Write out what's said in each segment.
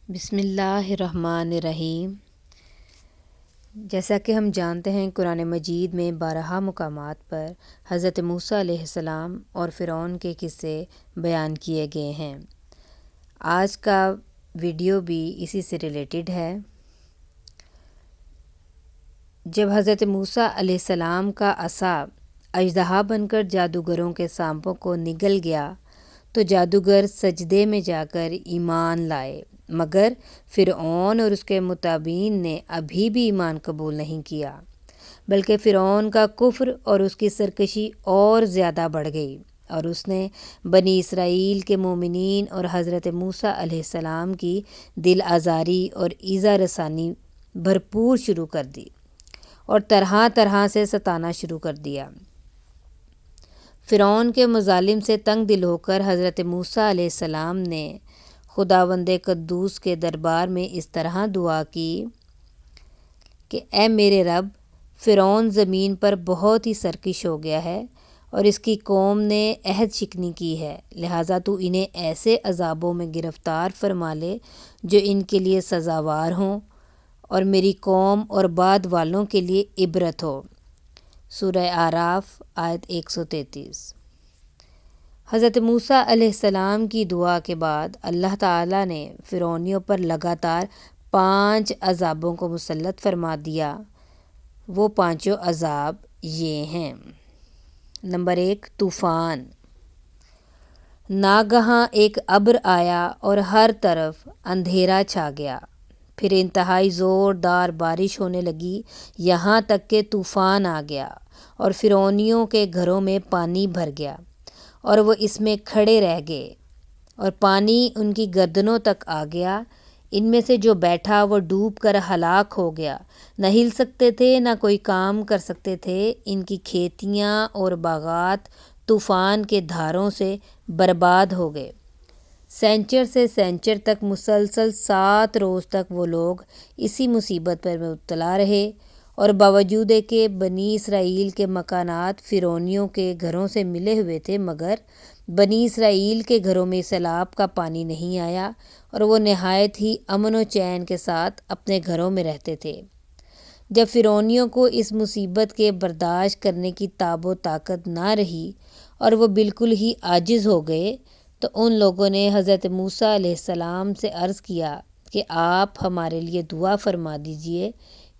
بسم اللہ الرحمن الرحیم۔ جیسا کہ ہم جانتے ہیں قرآن مجید میں بارہا مقامات پر حضرت موسیٰ علیہ السلام اور فرعون کے قصے بیان کیے گئے ہیں۔ آج کا ویڈیو بھی اسی سے ریلیٹڈ ہے۔ جب حضرت موسیٰ علیہ السلام کا عصا اژدہا بن کر جادوگروں کے سانپوں کو نگل گیا تو جادوگر سجدے میں جا کر ایمان لائے، مگر فرعون اور اس کے متابعین نے ابھی بھی ایمان قبول نہیں کیا، بلکہ فرعون کا کفر اور اس کی سرکشی اور زیادہ بڑھ گئی، اور اس نے بنی اسرائیل کے مومنین اور حضرت موسیٰ علیہ السلام کی دل آزاری اور ایذا رسانی بھرپور شروع کر دی اور طرح طرح سے ستانا شروع کر دیا۔ فرعون کے مظالم سے تنگ دل ہو کر حضرت موسیٰ علیہ السلام نے خداوند قدوس کے دربار میں اس طرح دعا کی کہ اے میرے رب، فرعون زمین پر بہت ہی سرکش ہو گیا ہے اور اس کی قوم نے عہد شکنی کی ہے، لہٰذا تو انہیں ایسے عذابوں میں گرفتار فرما لے جو ان کے لیے سزاوار ہوں اور میری قوم اور بعد والوں کے لیے عبرت ہو۔ سورہ اعراف آیت 133۔ حضرت موسیٰ علیہ السلام کی دعا کے بعد اللہ تعالیٰ نے فرعونیوں پر لگاتار 5 عذابوں کو مسلط فرما دیا۔ وہ 5 عذاب یہ ہیں۔ نمبر 1، طوفان۔ ناگہاں ایک ابر آیا اور ہر طرف اندھیرا چھا گیا، پھر انتہائی زوردار بارش ہونے لگی، یہاں تک کہ طوفان آ گیا اور فرعونیوں کے گھروں میں پانی بھر گیا اور وہ اس میں کھڑے رہ گئے اور پانی ان کی گردنوں تک آ گیا۔ ان میں سے جو بیٹھا وہ ڈوب کر ہلاک ہو گیا، نہ ہل سکتے تھے نہ کوئی کام کر سکتے تھے۔ ان کی کھیتیاں اور باغات طوفان کے دھاروں سے برباد ہو گئے۔ سینچر سے سینچر تک مسلسل 7 روز تک وہ لوگ اسی مصیبت پر مبتلا رہے، اور باوجود کہ بنی اسرائیل کے مکانات فرعونیوں کے گھروں سے ملے ہوئے تھے، مگر بنی اسرائیل کے گھروں میں سیلاب کا پانی نہیں آیا اور وہ نہایت ہی امن و چین کے ساتھ اپنے گھروں میں رہتے تھے۔ جب فرعونیوں کو اس مصیبت کے برداشت کرنے کی تاب و طاقت نہ رہی اور وہ بالکل ہی عاجز ہو گئے، تو ان لوگوں نے حضرت موسیٰ علیہ السلام سے عرض کیا کہ آپ ہمارے لیے دعا فرما دیجئے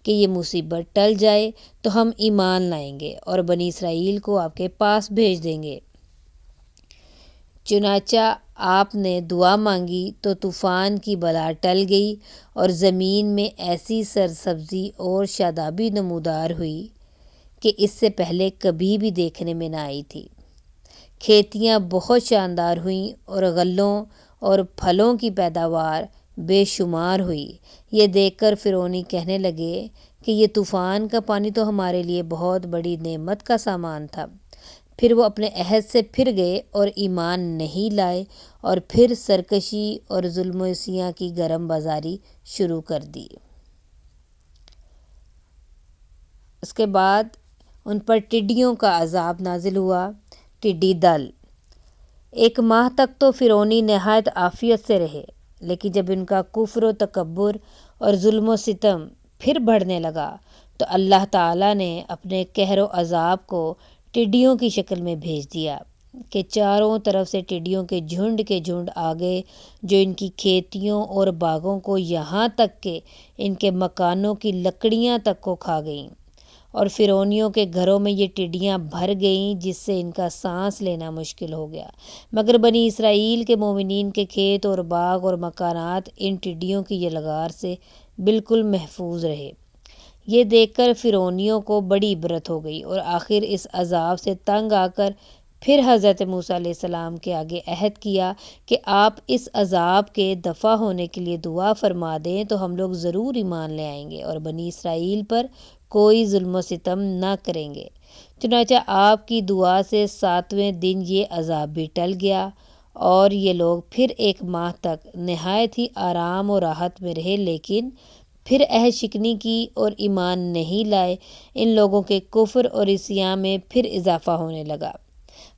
کہ یہ مصیبت ٹل جائے تو ہم ایمان لائیں گے اور بنی اسرائیل کو آپ کے پاس بھیج دیں گے۔ چنانچہ آپ نے دعا مانگی تو طوفان کی بلا ٹل گئی اور زمین میں ایسی سرسبزی اور شادابی نمودار ہوئی کہ اس سے پہلے کبھی بھی دیکھنے میں نہ آئی تھی۔ کھیتیاں بہت شاندار ہوئیں اور غلوں اور پھلوں کی پیداوار بے شمار ہوئی۔ یہ دیکھ کر فرعونی کہنے لگے کہ یہ طوفان کا پانی تو ہمارے لیے بہت بڑی نعمت کا سامان تھا۔ پھر وہ اپنے عہد سے پھر گئے اور ایمان نہیں لائے اور پھر سرکشی اور ظلم و عصیاں کی گرم بازاری شروع کر دی۔ اس کے بعد ان پر ٹڈیوں کا عذاب نازل ہوا۔ ٹڈی دل 1 ماہ تک تو فرعونی نہایت عافیت سے رہے، لیکن جب ان کا کفر و تکبر اور ظلم و ستم پھر بڑھنے لگا تو اللہ تعالیٰ نے اپنے قہر و عذاب کو ٹڈیوں کی شکل میں بھیج دیا کہ چاروں طرف سے ٹڈیوں کے جھنڈ آ گئے، جو ان کی کھیتیوں اور باغوں کو یہاں تک کہ ان کے مکانوں کی لکڑیاں تک کو کھا گئیں، اور فرعونیوں کے گھروں میں یہ ٹڈیاں بھر گئیں جس سے ان کا سانس لینا مشکل ہو گیا، مگر بنی اسرائیل کے مومنین کے کھیت اور باغ اور مکانات ان ٹڈیوں کی یہ لغار سے بالکل محفوظ رہے۔ یہ دیکھ کر فرعونیوں کو بڑی عبرت ہو گئی اور آخر اس عذاب سے تنگ آ کر پھر حضرت موسیٰ علیہ السلام کے آگے عہد کیا کہ آپ اس عذاب کے دفع ہونے کے لیے دعا فرما دیں تو ہم لوگ ضرور ایمان لے آئیں گے اور بنی اسرائیل پر کوئی ظلم و ستم نہ کریں گے۔ چنانچہ آپ کی دعا سے 7ویں دن یہ عذاب بھی ٹل گیا اور یہ لوگ پھر 1 ماہ تک نہایت ہی آرام و راحت میں رہے، لیکن پھر عہد شکنی کی اور ایمان نہیں لائے۔ ان لوگوں کے کفر اور عصیاں میں پھر اضافہ ہونے لگا۔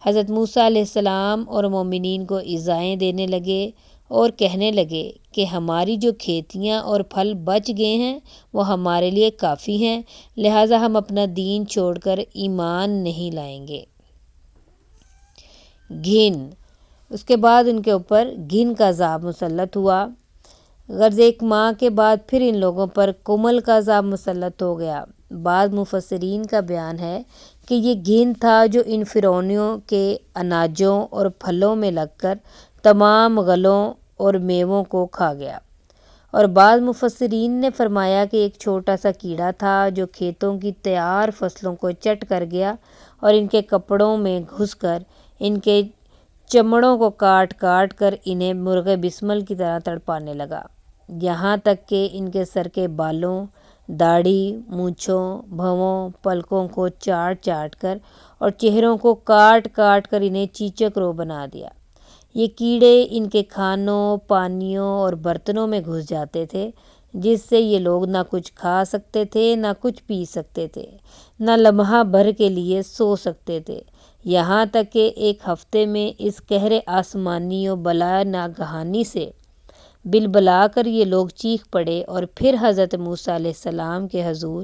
حضرت موسیٰ علیہ السلام اور مومنین کو ایذائیں دینے لگے اور کہنے لگے کہ ہماری جو کھیتیاں اور پھل بچ گئے ہیں وہ ہمارے لیے کافی ہیں، لہٰذا ہم اپنا دین چھوڑ کر ایمان نہیں لائیں گے۔ گھن، اس کے بعد ان کے اوپر گھن کا عذاب مسلط ہوا۔ غرض ایک ماہ کے بعد پھر ان لوگوں پر کمل کا عذاب مسلط ہو گیا۔ بعض مفسرین کا بیان ہے کہ یہ گھن تھا جو ان فرعونیوں کے اناجوں اور پھلوں میں لگ کر تمام غلوں اور میووں کو کھا گیا، اور بعض مفسرین نے فرمایا کہ ایک چھوٹا سا کیڑا تھا جو کھیتوں کی تیار فصلوں کو چٹ کر گیا اور ان کے کپڑوں میں گھس کر ان کے چمڑوں کو کاٹ کاٹ کر انہیں مرغ بسمل کی طرح تڑپانے لگا، یہاں تک کہ ان کے سر کے بالوں، داڑھی، مونچھوں، بھووں، پلکوں کو چاٹ چاٹ کر اور چہروں کو کاٹ کاٹ کر انہیں چیچک رو بنا دیا۔ یہ کیڑے ان کے کھانوں، پانیوں اور برتنوں میں گھس جاتے تھے، جس سے یہ لوگ نہ کچھ کھا سکتے تھے، نہ کچھ پی سکتے تھے، نہ لمحہ بھر کے لیے سو سکتے تھے، یہاں تک کہ ایک ہفتے میں اس قہر آسمانی و بلا ناگہانی سے بلبلا کر یہ لوگ چیخ پڑے اور پھر حضرت موسیٰ علیہ السلام کے حضور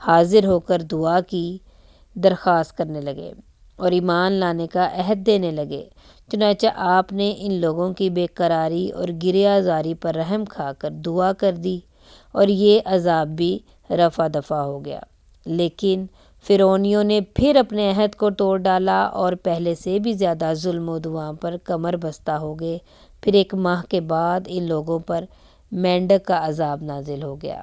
حاضر ہو کر دعا کی درخواست کرنے لگے اور ایمان لانے کا عہد دینے لگے۔ چنانچہ آپ نے ان لوگوں کی بے قراری اور گریہ زاری پر رحم کھا کر دعا کر دی اور یہ عذاب بھی رفع دفع ہو گیا۔ لیکن فرعونیوں نے پھر اپنے عہد کو توڑ ڈالا اور پہلے سے بھی زیادہ ظلم و عدوان پر کمر بستہ ہو گئے۔ پھر ایک ماہ کے بعد ان لوگوں پر مینڈک کا عذاب نازل ہو گیا۔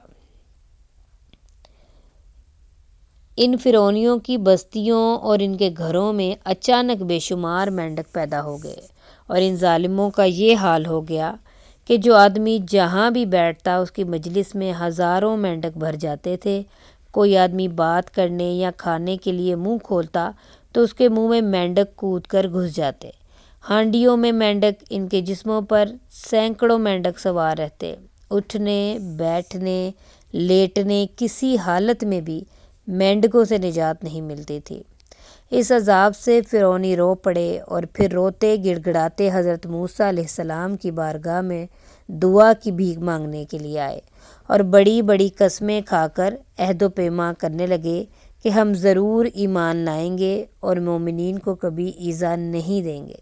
ان فرعونیوں کی بستیوں اور ان کے گھروں میں اچانک بے شمار مینڈک پیدا ہو گئے، اور ان ظالموں کا یہ حال ہو گیا کہ جو آدمی جہاں بھی بیٹھتا اس کی مجلس میں ہزاروں مینڈک بھر جاتے تھے۔ کوئی آدمی بات کرنے یا کھانے کے لیے منہ کھولتا تو اس کے منہ میں مینڈک کود کر گھس جاتے۔ ہانڈیوں میں مینڈک، ان کے جسموں پر سینکڑوں مینڈک سوار رہتے۔ اٹھنے، بیٹھنے، لیٹنے، کسی حالت میں بھی مینڈکوں سے نجات نہیں ملتی تھی۔ اس عذاب سے فرعونی رو پڑے اور پھر روتے گڑ گڑاتے حضرت موسیٰ علیہ السلام کی بارگاہ میں دعا کی بھیک مانگنے کے لیے آئے اور بڑی بڑی قسمیں کھا کر عہد و پیما کرنے لگے کہ ہم ضرور ایمان لائیں گے اور مومنین کو کبھی ایذا نہیں دیں گے۔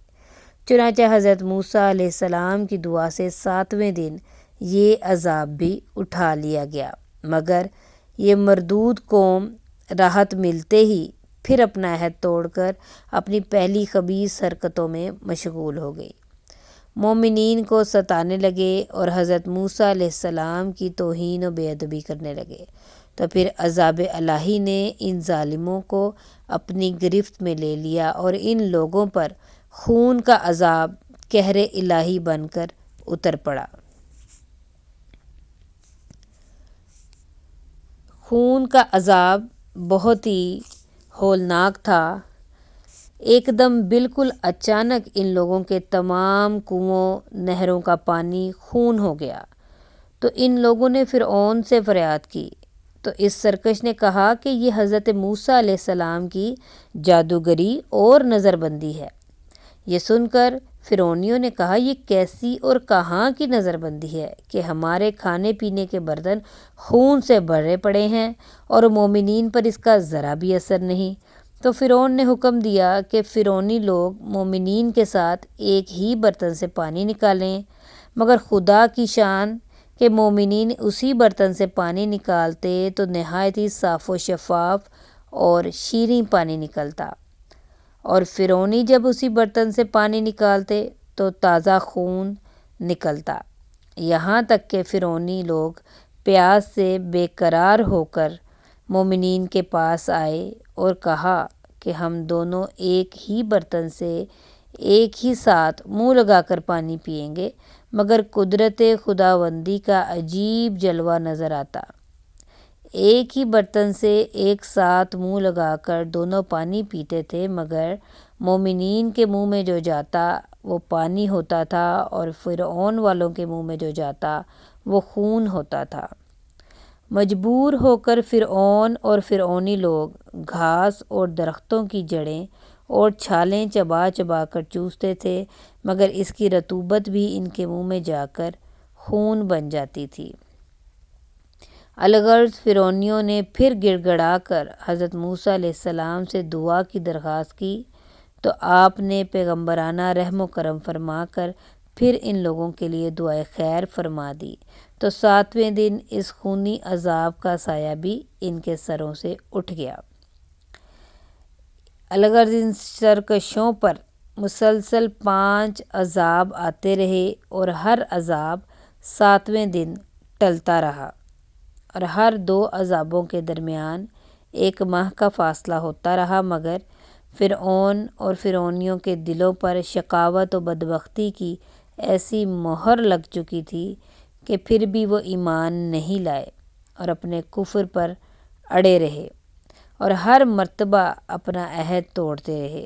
چنانچہ حضرت موسیٰ علیہ السلام کی دعا سے 7ویں دن یہ عذاب بھی اٹھا لیا گیا، مگر یہ مردود قوم راحت ملتے ہی پھر اپنا عہد توڑ کر اپنی پہلی خبیث حرکتوں میں مشغول ہو گئی، مومنین کو ستانے لگے اور حضرت موسیٰ علیہ السلام کی توہین و بے ادبی کرنے لگے۔ تو پھر عذاب الہی نے ان ظالموں کو اپنی گرفت میں لے لیا اور ان لوگوں پر خون کا عذاب قہر الہی بن کر اتر پڑا۔ خون کا عذاب بہت ہی ہولناک تھا۔ ایک دم بالکل اچانک ان لوگوں کے تمام کنووں، نہروں کا پانی خون ہو گیا۔ تو ان لوگوں نے فرعون سے فریاد کی، تو اس سرکش نے کہا کہ یہ حضرت موسیٰ علیہ السلام کی جادوگری اور نظر بندی ہے۔ یہ سن کر فرعونیوں نے کہا، یہ کیسی اور کہاں کی نظر بندی ہے کہ ہمارے کھانے پینے کے برتن خون سے بھرے پڑے ہیں اور مومنین پر اس کا ذرا بھی اثر نہیں۔ تو فرعون نے حکم دیا کہ فرعونی لوگ مومنین کے ساتھ ایک ہی برتن سے پانی نکالیں، مگر خدا کی شان کہ مومنین اسی برتن سے پانی نکالتے تو نہایت ہی صاف و شفاف اور شیریں پانی نکلتا، اور فرعونی جب اسی برتن سے پانی نکالتے تو تازہ خون نکلتا، یہاں تک کہ فرعونی لوگ پیاس سے بے قرار ہو کر مومنین کے پاس آئے اور کہا کہ ہم دونوں ایک ہی برتن سے ایک ہی ساتھ منہ لگا کر پانی پئیں گے، مگر قدرت خداوندی کا عجیب جلوہ نظر آتا۔ ایک ہی برتن سے ایک ساتھ منہ لگا کر دونوں پانی پیتے تھے، مگر مومنین کے منہ میں جو جاتا وہ پانی ہوتا تھا اور فرعون والوں کے منہ میں جو جاتا وہ خون ہوتا تھا۔ مجبور ہو کر فرعون اور فرعونی لوگ گھاس اور درختوں کی جڑیں اور چھالیں چبا چبا کر چوستے تھے، مگر اس کی رطوبت بھی ان کے منہ میں جا کر خون بن جاتی تھی۔ الغرض فرعونیوں نے پھر گڑ گڑا کر حضرت موسیٰ علیہ السلام سے دعا کی درخواست کی تو آپ نے پیغمبرانہ رحم و کرم فرما کر پھر ان لوگوں کے لیے دعائے خیر فرما دی، تو 7ویں دن اس خونی عذاب کا سایہ بھی ان کے سروں سے اٹھ گیا۔ الغرض ان سرکشوں پر مسلسل 5 عذاب آتے رہے اور ہر عذاب 7ویں دن ٹلتا رہا، اور ہر 2 عذابوں کے درمیان 1 ماہ کا فاصلہ ہوتا رہا، مگر فرعون اور فرعونیوں کے دلوں پر شقاوت و بدبختی کی ایسی مہر لگ چکی تھی کہ پھر بھی وہ ایمان نہیں لائے اور اپنے کفر پر اڑے رہے اور ہر مرتبہ اپنا عہد توڑتے رہے،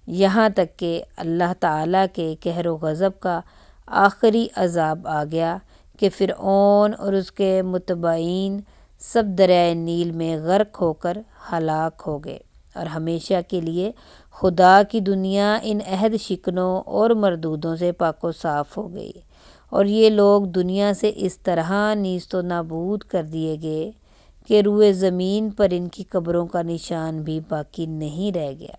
یہاں تک کہ اللہ تعالیٰ کے قہر و غضب کا آخری عذاب آ گیا کہ فرعون اور اس کے متبعین سب دریائے نیل میں غرق ہو کر ہلاک ہو گئے، اور ہمیشہ کے لیے خدا کی دنیا ان عہد شکنوں اور مردودوں سے پاک و صاف ہو گئی، اور یہ لوگ دنیا سے اس طرح نیست و نابود کر دیے گئے کہ روئے زمین پر ان کی قبروں کا نشان بھی باقی نہیں رہ گیا۔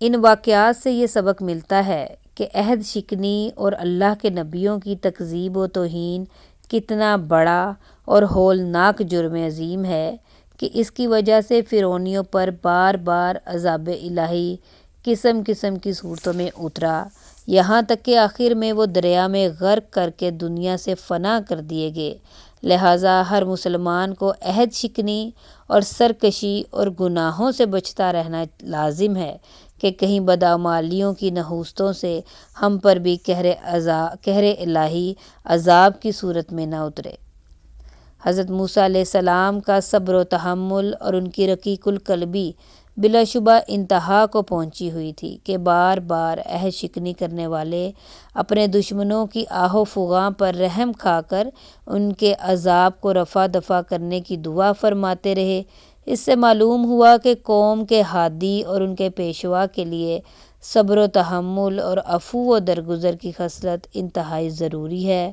ان واقعات سے یہ سبق ملتا ہے کہ عہد شکنی اور اللہ کے نبیوں کی تکذیب و توہین کتنا بڑا اور ہولناک جرم عظیم ہے کہ اس کی وجہ سے فرعونیوں پر بار بار عذاب الہی قسم قسم کی صورتوں میں اترا، یہاں تک کہ آخر میں وہ دریا میں غرق کر کے دنیا سے فنا کر دیے گئے۔ لہٰذا ہر مسلمان کو عہد شکنی اور سرکشی اور گناہوں سے بچتا رہنا لازم ہے کہ کہیں بدعمالیوں کی نحوستوں سے ہم پر بھی قہر الہی عذاب کی صورت میں نہ اترے۔ حضرت موسیٰ علیہ السلام کا صبر و تحمل اور ان کی رقیق القلبی بلا شبہ انتہا کو پہنچی ہوئی تھی کہ بار بار عہد شکنی کرنے والے اپنے دشمنوں کی آہ و فغاں پر رحم کھا کر ان کے عذاب کو رفع دفع کرنے کی دعا فرماتے رہے۔ اس سے معلوم ہوا کہ قوم کے ہادی اور ان کے پیشوا کے لیے صبر و تحمل اور عفو و درگزر کی خصلت انتہائی ضروری ہے،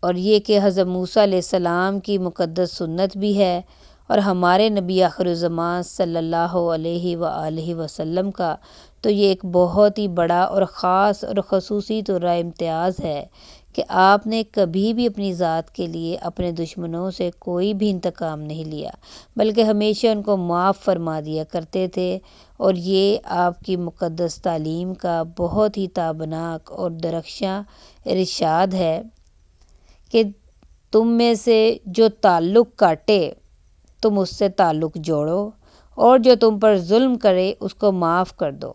اور یہ کہ حضرت موسیٰ علیہ السلام کی مقدس سنت بھی ہے، اور ہمارے نبی آخر الزمان صلی اللہ علیہ وآلہ وسلم کا تو یہ ایک بہت ہی بڑا اور خاص اور خصوصی طور امتیاز ہے کہ آپ نے کبھی بھی اپنی ذات کے لیے اپنے دشمنوں سے کوئی بھی انتقام نہیں لیا، بلکہ ہمیشہ ان کو معاف فرما دیا کرتے تھے، اور یہ آپ کی مقدس تعلیم کا بہت ہی تابناک اور درخشاں ارشاد ہے کہ تم میں سے جو تعلق کاٹے تم اس سے تعلق جوڑو، اور جو تم پر ظلم کرے اس کو معاف کر دو،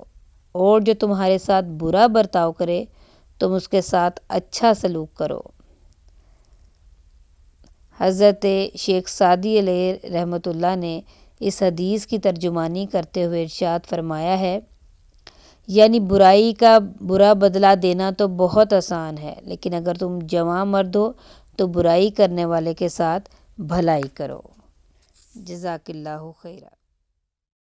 اور جو تمہارے ساتھ برا برتاؤ کرے تم اس کے ساتھ اچھا سلوک کرو۔ حضرت شیخ سعدی علیہ رحمۃ اللہ نے اس حدیث کی ترجمانی کرتے ہوئے ارشاد فرمایا ہے، یعنی برائی کا برا بدلہ دینا تو بہت آسان ہے، لیکن اگر تم جواں مرد ہو تو برائی کرنے والے کے ساتھ بھلائی کرو۔ جزاک اللہ خیرہ۔